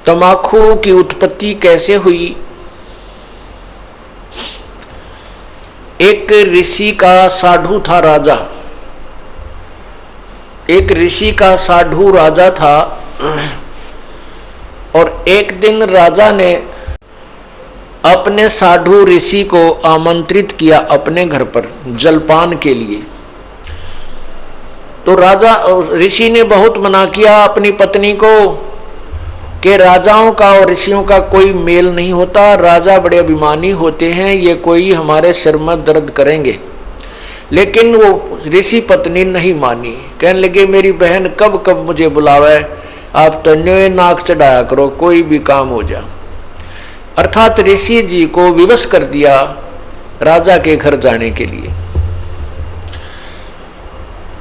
तंबाकू की उत्पत्ति कैसे हुई? एक ऋषि का साधु था राजा, एक ऋषि का साधु राजा था। और एक दिन राजा ने अपने साधु ऋषि को आमंत्रित किया अपने घर पर जलपान के लिए। तो राजा ऋषि ने बहुत मना किया अपनी पत्नी को कि राजाओं का और ऋषियों का कोई मेल नहीं होता, राजा बड़े अभिमानी होते हैं, ये कोई हमारे सिर में दर्द करेंगे। लेकिन वो ऋषि पत्नी नहीं मानी, कहने लगे मेरी बहन कब कब मुझे बुलावे, आप तो न्योय नाक चढ़ाया करो, कोई भी काम हो जा। अर्थात ऋषि जी को विवश कर दिया राजा के घर जाने के लिए।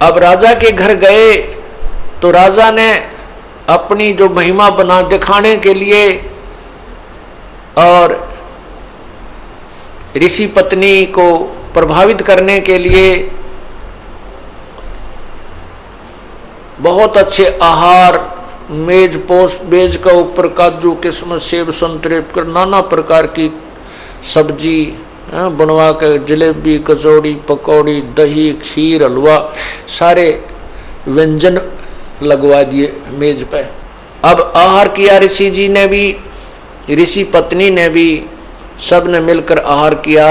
अब राजा के घर गए तो राजा ने अपनी जो महिमा बना दिखाने के लिए और ऋषि पत्नी को प्रभावित करने के लिए बहुत अच्छे आहार, मेज पोस्ट मेज का ऊपर काजू किस्मत सेब संतरे कर नाना प्रकार की सब्जी बनवा कर, जलेबी कचौड़ी पकौड़ी दही खीर हलवा सारे व्यंजन लगवा दिए मेज पे। अब आहार किया ऋषि जी ने भी, ऋषि पत्नी ने भी, सब ने मिलकर आहार किया।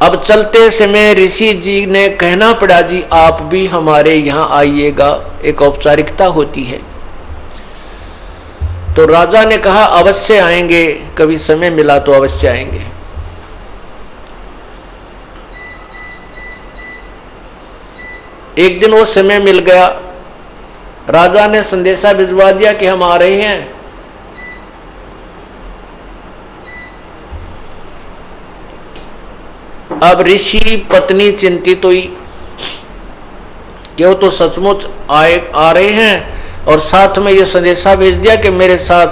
अब चलते समय ऋषि जी ने कहना पड़ा जी आप भी हमारे यहाँ आइएगा, एक औपचारिकता होती है। तो राजा ने कहा अवश्य आएंगे, कभी समय मिला तो अवश्य आएंगे। एक दिन वो समय मिल गया, राजा ने संदेशा भिजवा दिया कि हम आ रहे हैं। अब ऋषि पत्नी चिंतित हुई कि वो तो सचमुच आ रहे हैं और साथ में ये संदेशा भेज दिया कि मेरे साथ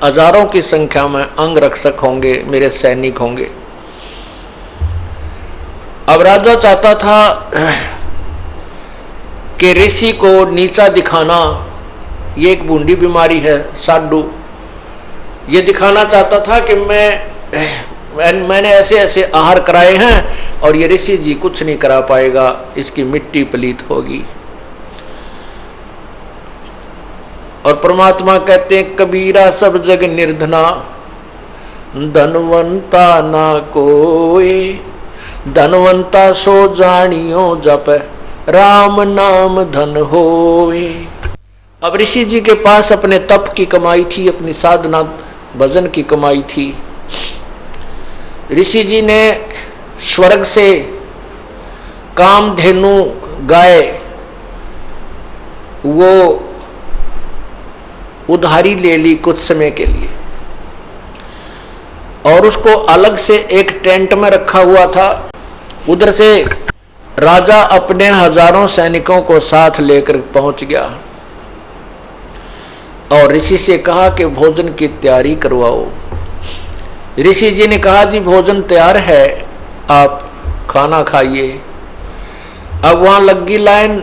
हजारों की संख्या में अंग रक्षक होंगे, मेरे सैनिक होंगे। अब राजा चाहता था कि ऋषि को नीचा दिखाना, ये एक बूंदी बीमारी है साधु, ये दिखाना चाहता था कि मैंने ऐसे ऐसे आहार कराए हैं और ये ऋषि जी कुछ नहीं करा पाएगा, इसकी मिट्टी पलीत होगी। और परमात्मा कहते हैं कबीरा सब जग निर्धना, धनवंता ना कोई, धनवंता सो जानियो जप राम नाम धन होए। अब ऋषि जी के पास अपने तप की कमाई थी, अपनी साधना भजन की कमाई थी। ऋषि जी ने स्वर्ग से कामधेनु गाय वो उधारी ले ली कुछ समय के लिए और उसको अलग से एक टेंट में रखा हुआ था। उधर से राजा अपने हजारों सैनिकों को साथ लेकर पहुंच गया और ऋषि से कहा कि भोजन की तैयारी करवाओ। ऋषि जी ने कहा जी भोजन तैयार है, आप खाना खाइए। अब वहां लगी लाइन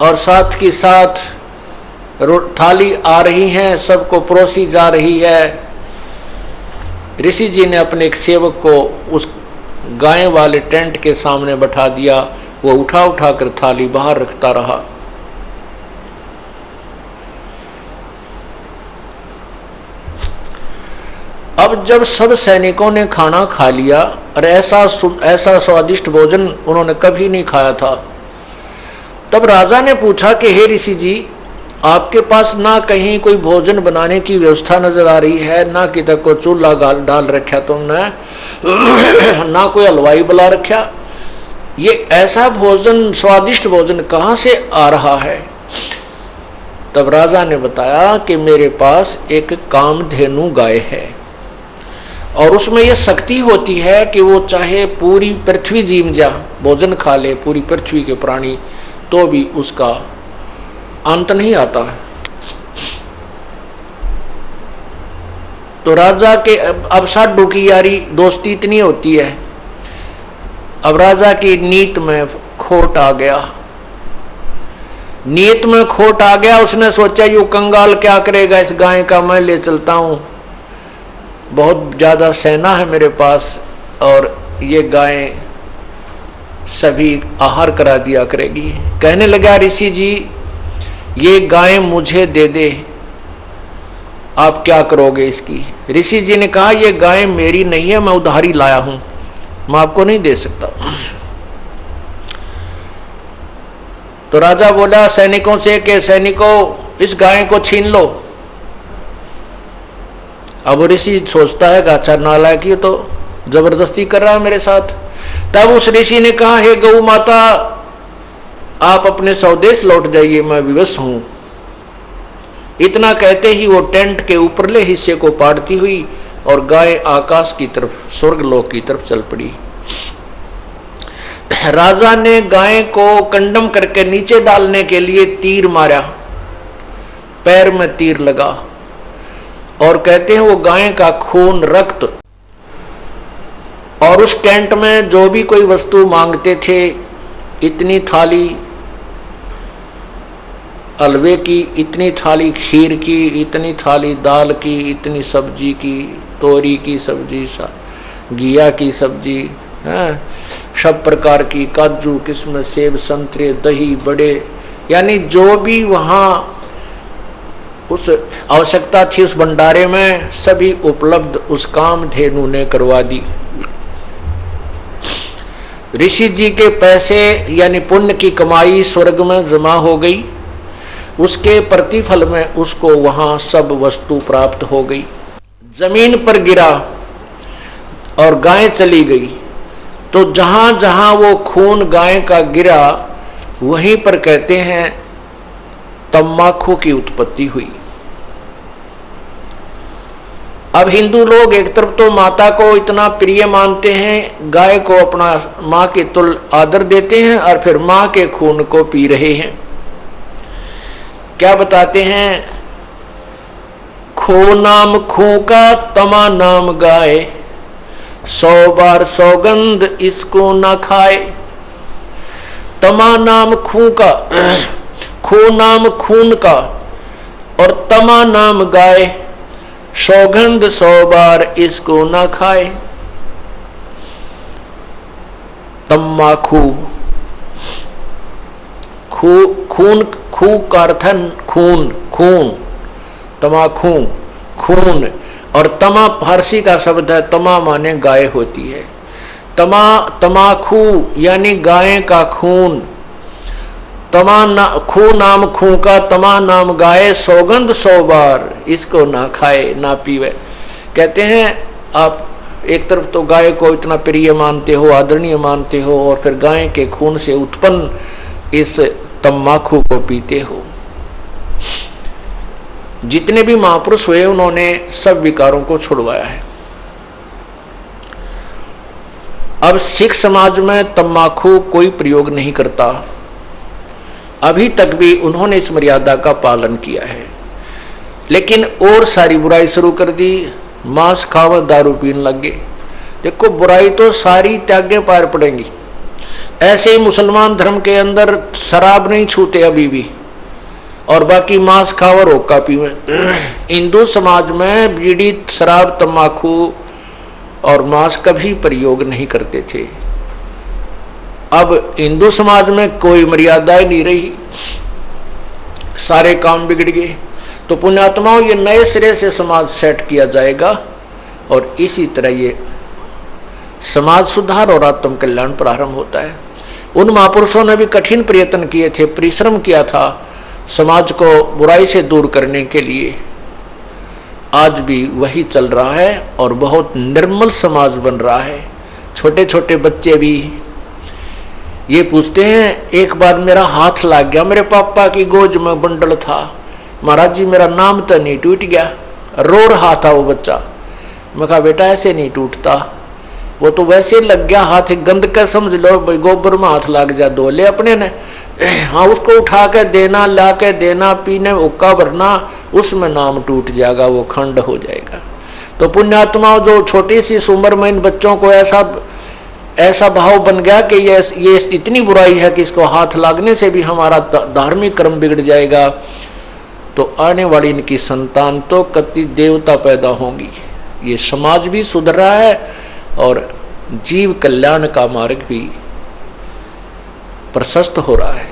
और साथ की साथ थाली आ रही हैं, सबको परोसी जा रही है। ऋषि जी ने अपने एक सेवक को उस गाय वाले टेंट के सामने बैठा दिया, वो उठा उठा कर थाली बाहर रखता रहा। अब जब सब सैनिकों ने खाना खा लिया और ऐसा स्वादिष्ट भोजन उन्होंने कभी नहीं खाया था, तब राजा ने पूछा कि हे ऋषि जी आपके पास ना कहीं कोई भोजन बनाने की व्यवस्था नजर आ रही है, ना कि तक को चूल्हा डाल रखा तुमने, ना कोई हलवाई बुला रखा, ये ऐसा भोजन स्वादिष्ट भोजन कहाँ से आ रहा है? तब राजा ने बताया कि मेरे पास एक कामधेनु गाय है और उसमें यह शक्ति होती है कि वो चाहे पूरी पृथ्वी जीव जा भोजन खा ले, पूरी पृथ्वी के प्राणी, तो भी उसका अंत नहीं आता है। तो राजा के अब साधु की यारी दोस्ती इतनी होती है, अब राजा की नीत में खोट आ गया। नीयत में खोट आ गया। उसने सोचा यू कंगाल क्या करेगा, इस गाय का मैं ले चलता हूं, बहुत ज्यादा सेना है मेरे पास और ये गाय सभी आहार करा दिया करेगी। कहने लगा ऋषि जी ये गाय मुझे दे दे, आप क्या करोगे इसकी। ऋषि जी ने कहा ये गाय मेरी नहीं है, मैं उधारी लाया हूं, मैं आपको नहीं दे सकता। तो राजा बोला सैनिकों से कि सैनिकों इस गाय को छीन लो। अब ऋषि सोचता है कि अच्छा नालायक ये तो जबरदस्ती कर रहा है मेरे साथ। तब उस ऋषि ने कहा हे गौ माता आप अपने स्वदेश लौट जाइए, मैं विवश हूं। इतना कहते ही वो टेंट के ऊपरले हिस्से को पाड़ती हुई और गाय आकाश की तरफ, स्वर्गलोक की तरफ चल पड़ी। राजा ने गाय को कंडम करके नीचे डालने के लिए तीर मारा, पैर में तीर लगा और कहते हैं वो गाय का खून, रक्त और उस टेंट में जो भी कोई वस्तु मांगते थे, इतनी थाली हलवे की, इतनी थाली खीर की, इतनी थाली दाल की, इतनी सब्जी की, तोरी की सब्जी, घिया की सब्जी, सब प्रकार की, काजू किस्म, सेब, संतरे, दही, बड़े, यानी जो भी वहाँ उस आवश्यकता थी उस भंडारे में सभी उपलब्ध उस कामधेनु ने करवा दी। ऋषि जी के पैसे यानी पुण्य की कमाई स्वर्ग में जमा हो गई, उसके प्रतिफल में उसको वहां सब वस्तु प्राप्त हो गई। जमीन पर गिरा और गाय चली गई, तो जहां जहां वो खून गाय का गिरा वहीं पर कहते हैं तम्बाकू की उत्पत्ति हुई। अब हिंदू लोग एक तरफ तो माता को इतना प्रिय मानते हैं, गाय को अपना माँ के तुल्य आदर देते हैं और फिर माँ के खून को पी रहे हैं। क्या बताते हैं, खो नाम खू का तमा नाम गाय, 100 बार सौगंध इसको ना खाए। तमा नाम खू का, खू नाम खून का और तमा नाम गाय, सौगंध 100 बार इसको ना खाए। तम्बाकू, खून, खू का अर्थ है खून, खून, तमाखू खून, और तमा फारसी का शब्द है, तमा माने गाय होती है। तमाखू यानी गाय का खून, खू नाम खू का तमा नाम गाय, सौगंध 100 बार इसको ना खाए ना पीवे। कहते हैं आप एक तरफ तो गाय को इतना प्रिय मानते हो, आदरणीय मानते हो, और फिर गाय के खून से उत्पन्न इस तम्बाकू को पीते हो। जितने भी महापुरुष हुए उन्होंने सब विकारों को छुड़वाया है। अब सिख समाज में तम्बाकू कोई प्रयोग नहीं करता, अभी तक भी उन्होंने इस मर्यादा का पालन किया है। लेकिन और सारी बुराई शुरू कर दी, मांस खावा, दारू पीने लग गए। देखो बुराई तो सारी त्यागे पार पड़ेंगी। ऐसे ही मुसलमान धर्म के अंदर शराब नहीं छूते अभी भी, और बाकी मांस खावा, रोका पीवे। हिंदू समाज में बीड़ी, शराब, तम्बाकू और मांस कभी प्रयोग नहीं करते थे। अब हिंदू समाज में कोई मर्यादाएं नहीं रही, सारे काम बिगड़ गए। तो पुण्यात्माओं ये नए सिरे से समाज सेट किया जाएगा और इसी तरह ये समाज सुधार और आत्म कल्याण प्रारंभ होता है। उन महापुरुषों ने भी कठिन प्रयत्न किए थे, परिश्रम किया था समाज को बुराई से दूर करने के लिए। आज भी वही चल रहा है और बहुत निर्मल समाज बन रहा है। छोटे छोटे बच्चे भी ये पूछते हैं, एक बार मेरा हाथ लग गया, मेरे पापा की गोद में बंडल था, महाराज जी मेरा नाम तो नहीं टूट गया। रो रहा था वो बच्चा। मैं कहा बेटा ऐसे नहीं टूटता, वो तो वैसे लग गया हाथ, गंद का समझ लो, भाई गोबर में हाथ लग जा, धो ले अपने ने। हाँ उसको उठा के देना, ला के देना, पीने उक्का भरना, उसमें नाम टूट जाएगा, वो खंड हो जाएगा। तो पुण्यात्माओं जो छोटी सी उम्र में इन बच्चों को ऐसा ऐसा भाव बन गया कि ये इतनी बुराई है कि इसको हाथ लागने से भी हमारा धार्मिक कर्म बिगड़ जाएगा, तो आने वाली इनकी संतान तो कति देवता पैदा होंगी। ये समाज भी सुधर रहा है और जीव कल्याण का मार्ग भी प्रशस्त हो रहा है।